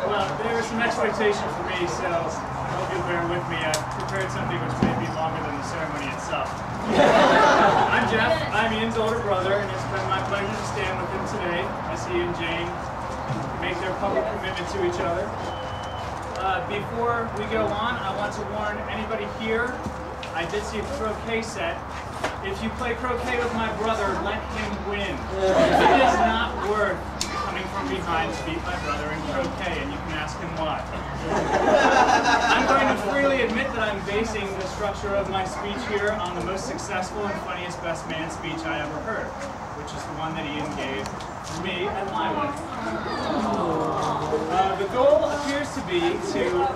Well, there was some expectation for me, so I hope you'll bear with me. I've prepared something which may be longer than the ceremony itself. I'm Jeff. I'm Ian's older brother, and it's been my pleasure to stand with him today as he and Jane make their public commitment to each other. Before we go on, I want to warn anybody here, I did see a croquet set. If you play croquet with my brother, let him win. It is not worth coming from behind to beat my brother in croquet, and you can ask him why. I'm going to freely admit that I'm basing the structure of my speech here on the most successful and funniest best man speech I ever heard, which is the one that Ian gave to me at my wedding. The goal appears to be to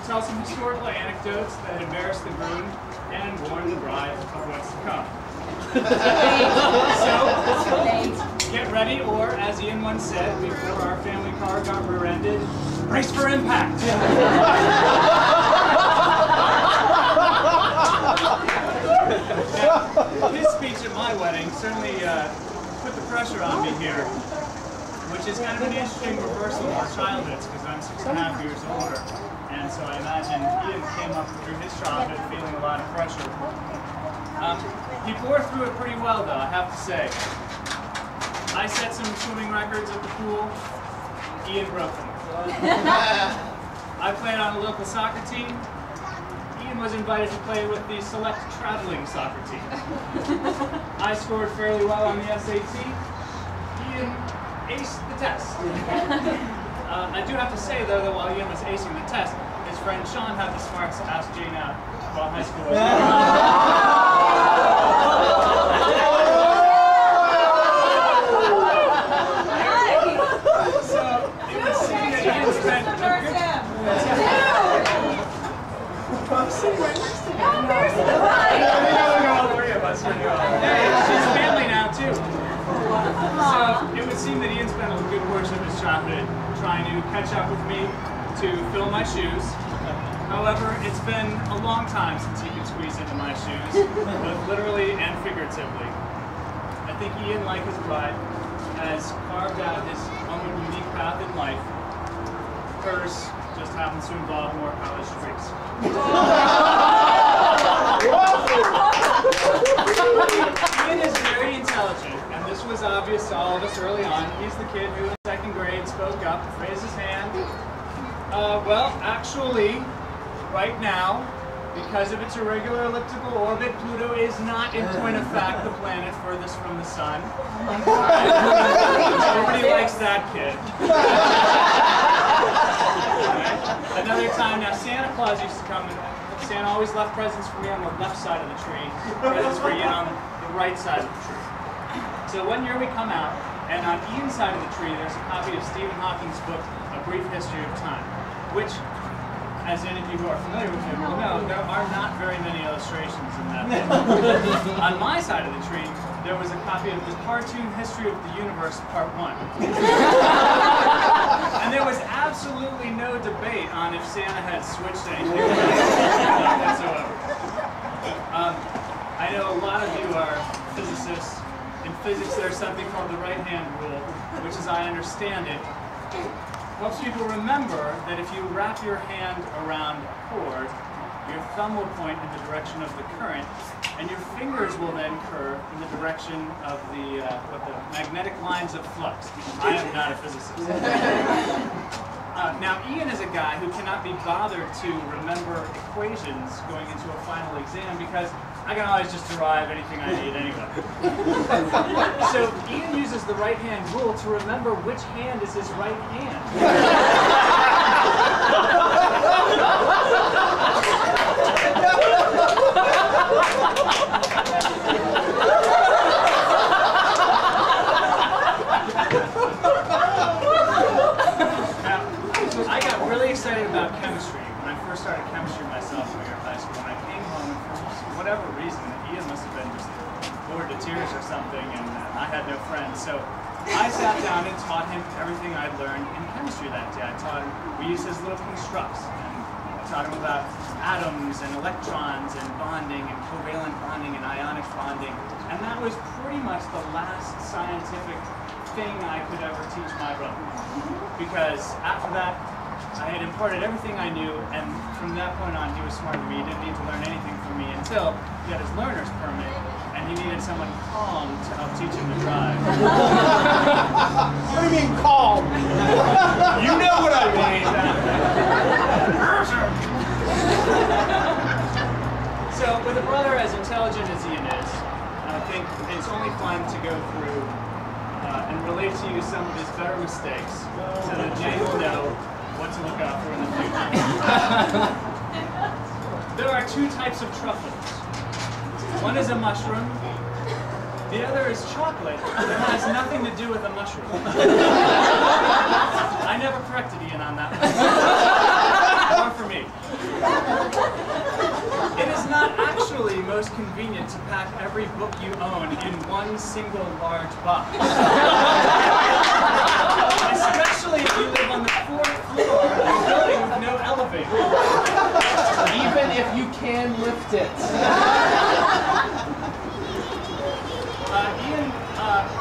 tell some historical anecdotes that embarrass the groom and warn the bride of what's to come. So, get ready, or as Ian once said before our family car got rear-ended, brace for impact! Now, his speech at my wedding certainly put the pressure on me here, which is kind of an interesting reversal of our childhoods, because I'm 6.5 years older. And so I imagine Ian came up through his childhood feeling a lot of pressure. He bore through it pretty well, though, I have to say. I set some swimming records at the pool. Ian broke them. I played on a local soccer team. Ian was invited to play with the select traveling soccer team. I scored fairly well on the SAT. Ian aced the test. I do have to say, though, that while Ian was acing the test, his friend Sean had the smarts to ask Jane out while high school was So, it would seem that Ian spent a good... She's family now, too. So, it would seem that Ian spent a good portion of his childhood trying to catch up with me to fill my shoes. However, it's been a long time since he could squeeze into my shoes, both literally and figuratively. I think Ian, like his bride, has carved out his own unique path in life. Hers just happens to involve more college degrees. Ian is very intelligent, and this was obvious to all of us early on. He's the kid who in second grade spoke up, raised his hand. Well, actually, right now, because of its irregular elliptical orbit, Pluto is not, in point of fact, the planet furthest from the sun. Nobody likes that kid. Another time, now Santa Claus used to come, and Santa always left presents for me on the left side of the tree, presents for Ian on the right side of the tree. So one year we come out, and on Ian's side of the tree, there's a copy of Stephen Hawking's book, A Brief History of Time, which, as any of you who are familiar with him will know, there are not very many illustrations in that book. On my side of the tree, there was a copy of the Cartoon History of the Universe, Part 1. And there was absolutely no debate on if Santa had switched anything whatsoever. I know a lot of you are physicists. In physics, there's something called the right-hand rule, which, as I understand it, helps people remember that if you wrap your hand around a cord, your thumb will point in the direction of the current, and your fingers will then curve in the direction of the magnetic lines of flux. I am not a physicist. Now, Ian is a guy who cannot be bothered to remember equations going into a final exam because I can always just derive anything I need anyway. So Ian uses the right-hand rule to remember which hand is his right hand. I got really excited about chemistry when I first started chemistry my sophomore year of high school. When I came home, and for whatever reason, Ian must have been just bored to tears or something, and I had no friends. So I sat down and taught him everything I'd learned in chemistry that day. I taught him, we used his little constructs, and I taught him about atoms and electrons and bonding and covalent bonding and ionic bonding. And that was pretty much the last scientific thing I could ever teach my brother. Because after that, I had imparted everything I knew, and from that point on, he was smarter than me. He didn't need to learn anything from me until he got his learner's permit, and he needed someone calm to help teach him to drive. What do you mean calm? You know what I mean. So, with a brother as intelligent as Ian is, I think it's only fun to go through and relate to you some of his better mistakes, so that Jane will know what to look out for in the future. There are two types of truffles. One is a mushroom, the other is chocolate that has nothing to do with a mushroom. I never corrected Ian on that one. Or for me. It is not actually most convenient to pack every book you own in one single large box. Especially if you live on the 4th floor of a building with no elevator. Even if you can lift it. Ian,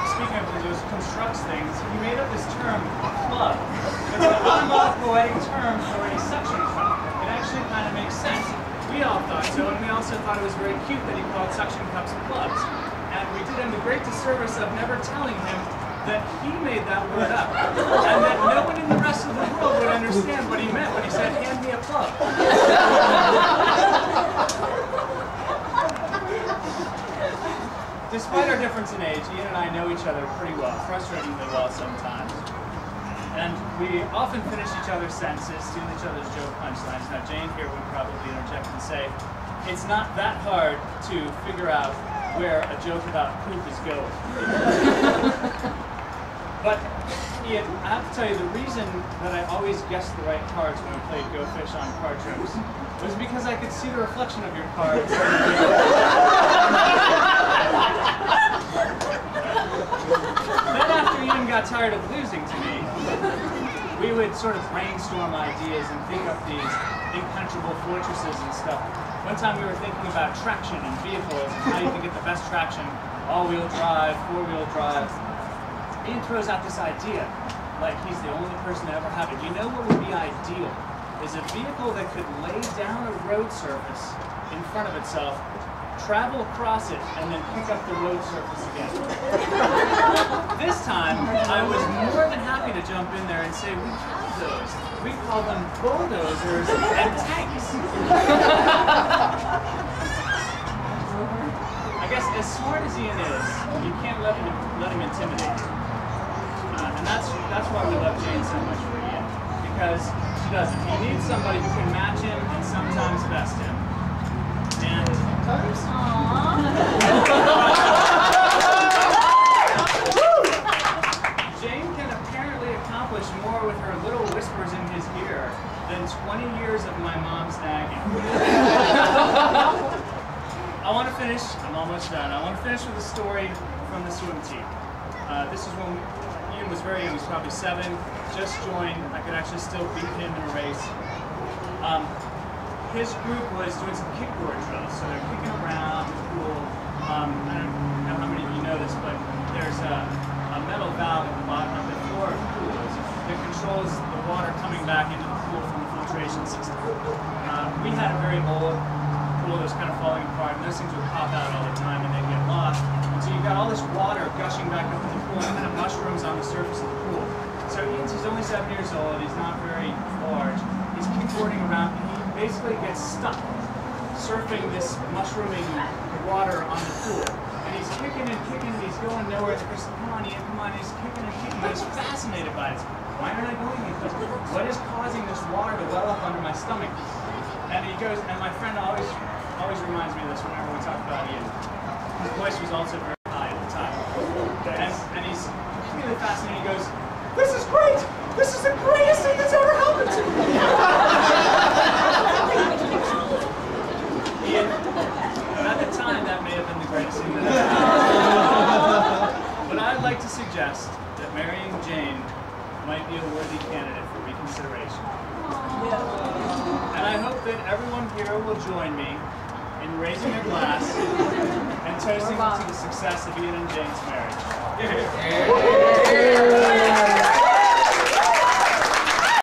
speaking of those, constructs things, he made up this term, club. It's an onomatopoetic term for a suction cup. It actually kind of makes sense. We all thought so, and we also thought it was very cute that he called suction cups clubs. And we did him the great disservice of never telling him that he made that word up, and that no one in the rest of the world would understand what he meant when he said, "Hand me a club." Despite our difference in age, Ian and I know each other pretty well, frustratingly well sometimes. And we often finish each other's sentences, steal each other's joke punchlines. Now Jane here would probably interject and say, it's not that hard to figure out where a joke about poop is going. But Ian, I have to tell you, the reason that I always guessed the right cards when I played Go Fish on card trips was because I could see the reflection of your cards. Then after Ian got tired of losing to me, we would sort of brainstorm ideas and think up these impenetrable fortresses and stuff. One time we were thinking about traction and vehicles and how you can get the best traction, all-wheel drive, four-wheel drive. Ian throws out this idea, like he's the only person to ever have it. You know what would be ideal? Is a vehicle that could lay down a road surface in front of itself, travel across it, and then pick up the road surface again. This time, I was more than happy to jump in there and say, we have those. We call them bulldozers and tanks. I guess as smart as Ian is, you can't let him intimidate you. And that's why we love Jane so much for Ian. Because she doesn't. He needs somebody who can match him and sometimes best him. And Jane can apparently accomplish more with her little whispers in his ear than 20 years of my mom's nagging. I want to finish, I'm almost done, I want to finish with a story from the swim team. This is when Ian was very young, he was probably 7, just joined. I could actually still beat him in a race. His group was doing some kickboard drills, so they're kicking around the pool. I don't know how many of you know this, but there's a metal valve at the bottom of the floor of pools that controls the water coming back into the pool from the filtration system. We had a very old pool that was kind of falling apart, and those things would pop out all the time and they'd get lost. And so you've got all this water gushing back up in the pool and kind of mushrooms on the surface of the pool. So he's only 7 years old, he's not very large. He's kickboarding around, and he basically gets stuck surfing this mushrooming water on the pool. And he's kicking and kicking, and he's going nowhere. And Chris, come on, Ian, come on. He's kicking and kicking, but he's fascinated by it. Why aren't I going anyplace? What is causing this water to well up under my stomach? And he goes, and my friend always reminds me of this whenever we talk about Ian. His voice was also very high at the time. And he's completely fascinated. He goes, "This is great! This is the greatest thing that's ever happened to me!" Ian, at the time, that may have been the greatest thing that ever happened. But I'd like to suggest that marrying Jane might be a worthy candidate for reconsideration. And I hope that everyone here will join me in raising a glass and toasting to the success of Ian and Jane's marriage.